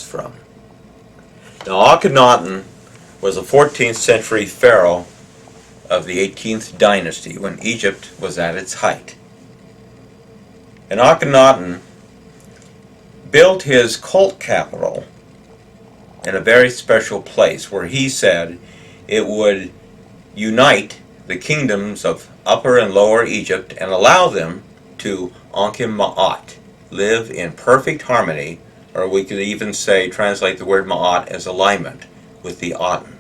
from. Now, Akhenaten was a 14th century pharaoh of the 18th dynasty when Egypt was at its height. And Akhenaten built his cult capital in a very special place where he said it would unite the kingdoms of Upper and Lower Egypt and allow them to Ankh Ma'at, live in perfect harmony, or we could even say, translate the word Ma'at as alignment with the Aten.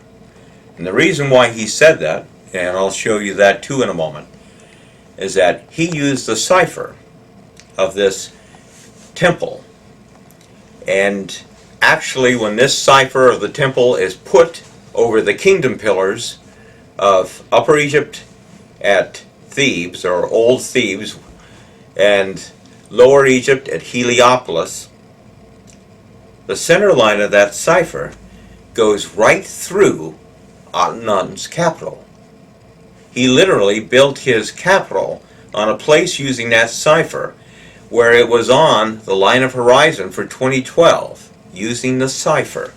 And the reason why he said that, and I'll show you that too in a moment, is that he used the cipher of this temple. And actually, when this cipher of the temple is put over the kingdom pillars of Upper Egypt at Thebes, or Old Thebes, and Lower Egypt at Heliopolis, the center line of that cipher goes right through Akhenaten's capital. He literally built his capital on a place using that cipher where it was on the line of horizon for 2012 using the cipher.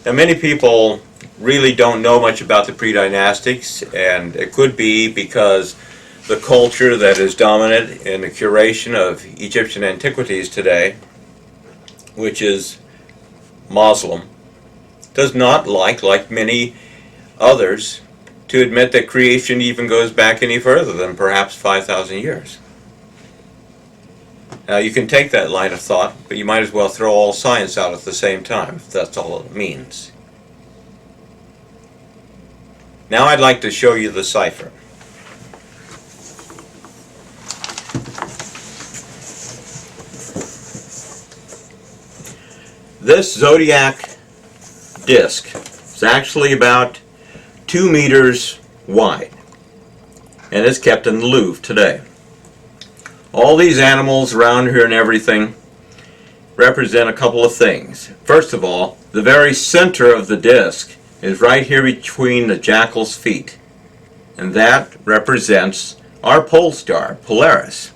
Now, many people really don't know much about the pre-dynastics, and it could be because the culture that is dominant in the curation of Egyptian antiquities today, which is Muslim, does not like many others, to admit that creation even goes back any further than perhaps 5,000 years. Now, you can take that line of thought, but you might as well throw all science out at the same time, if that's all it means. Now I'd like to show you the cipher. This zodiac disc is actually about 2 meters wide, and is kept in the Louvre today. All these animals around here and everything represent a couple of things. First of all, the very center of the disc is right here between the jackal's feet, and that represents our pole star, Polaris.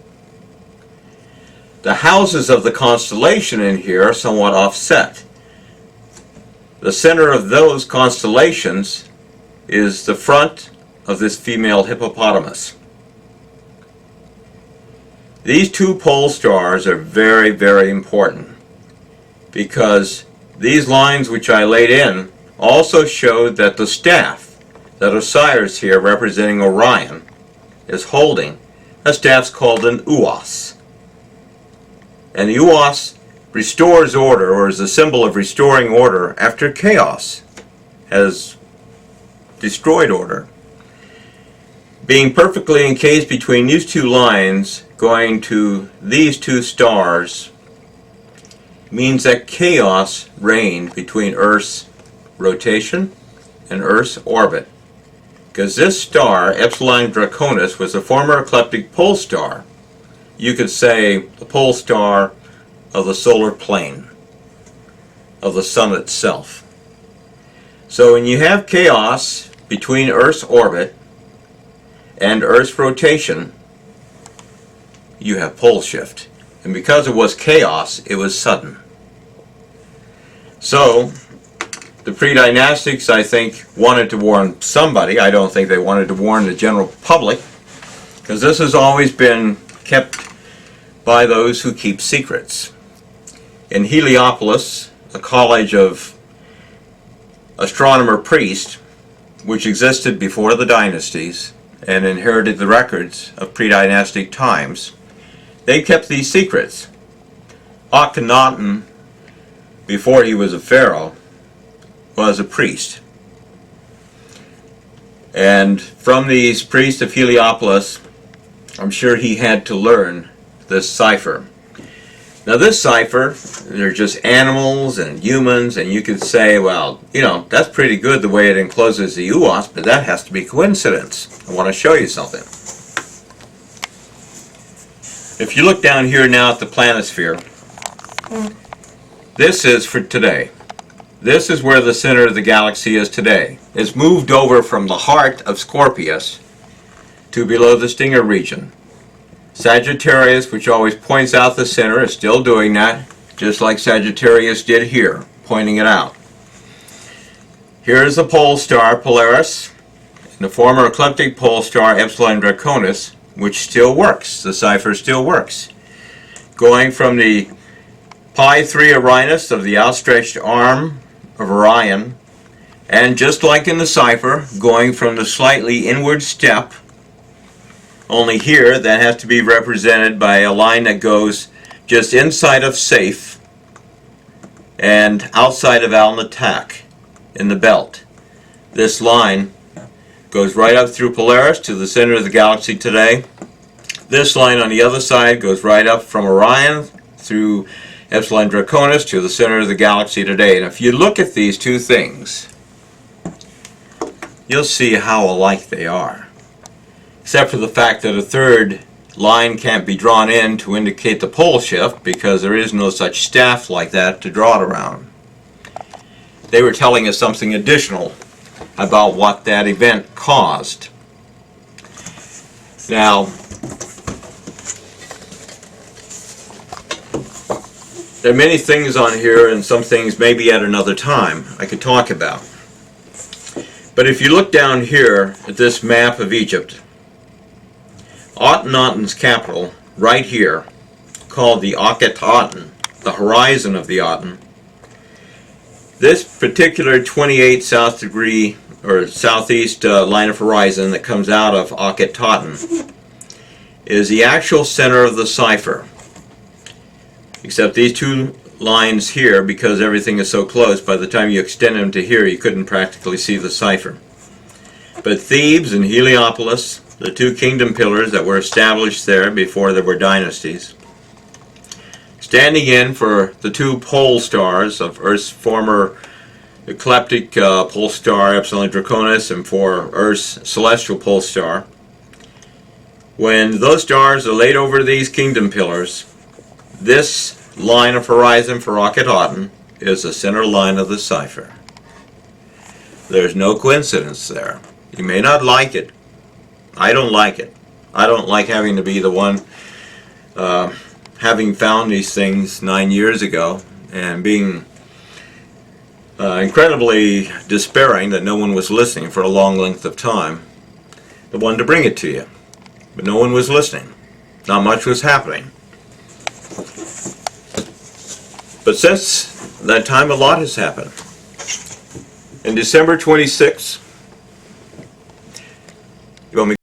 The houses of the constellation in here are somewhat offset. The center of those constellations is the front of this female hippopotamus. These two pole stars are very, very important because these lines which I laid in also showed that the staff that Osiris here, representing Orion, is holding, a staff's called an uos. And the uos restores order, or is a symbol of restoring order after chaos has destroyed order. Being perfectly encased between these two lines, going to these two stars, means that chaos reigned between Earth's rotation and Earth's orbit. Because this star, Epsilon Draconis, was a former ecliptic pole star. You could say the pole star of the solar plane, of the sun itself. So when you have chaos between Earth's orbit and Earth's rotation, you have pole shift. And because it was chaos, it was sudden. So the pre-dynastics, I think, wanted to warn somebody. I don't think they wanted to warn the general public, because this has always been kept by those who keep secrets. In Heliopolis, a college of astronomer priests, which existed before the dynasties and inherited the records of pre-dynastic times, they kept these secrets. Akhenaten, before he was a pharaoh, was a priest. And from these priests of Heliopolis, I'm sure he had to learn this cipher. Now this cipher, they're just animals and humans, and you could say, well, you know, that's pretty good the way it encloses the uos, but that has to be coincidence. I want to show you something. If you look down here now at the planisphere, this is for today. This is where the center of the galaxy is today. It's moved over from the heart of Scorpius to below the Stinger region. Sagittarius, which always points out the center, is still doing that. just like Sagittarius did here, pointing it out. Here is the pole star Polaris, and the former ecliptic pole star Epsilon Draconis, which still works. The cipher still works. Going from the Pi 3 Orionis of the outstretched arm of Orion, and just like in the cipher, going from the slightly inward step, only here that has to be represented by a line that goes just inside of Safe and outside of Alnitak in the belt. This line goes right up through Polaris to the center of the galaxy today. This line on the other side goes right up from Orion through Epsilon Draconis to the center of the galaxy today. And if you look at these two things, you'll see how alike they are. Except for the fact that a third line can't be drawn in to indicate the pole shift because there is no such staff like that to draw it around. They were telling us something additional about what that event caused. Now, there are many things on here, and some things maybe at another time I could talk about. But if you look down here at this map of Egypt, Akhenaten's capital, right here, called the Akhenaten, the horizon of the Aten. This particular 28 south degree or southeast line of horizon that comes out of Akhenaten is the actual center of the cipher. Except these two lines here, because everything is so close, by the time you extend them to here, you couldn't practically see the cipher. But Thebes and Heliopolis, the two kingdom pillars that were established there before there were dynasties, standing in for the two pole stars of Earth's former ecliptic pole star Epsilon Draconis and for Earth's celestial pole star. When those stars are laid over these kingdom pillars, this line of horizon for Akhenaten is the center line of the cipher. There's no coincidence there. You may not like it. I don't like it. I don't like having to be the one having found these things 9 years ago and being incredibly despairing that no one was listening for a long length of time. The one to bring it to you. But no one was listening. Not much was happening. But since that time, a lot has happened. In December 26, you want me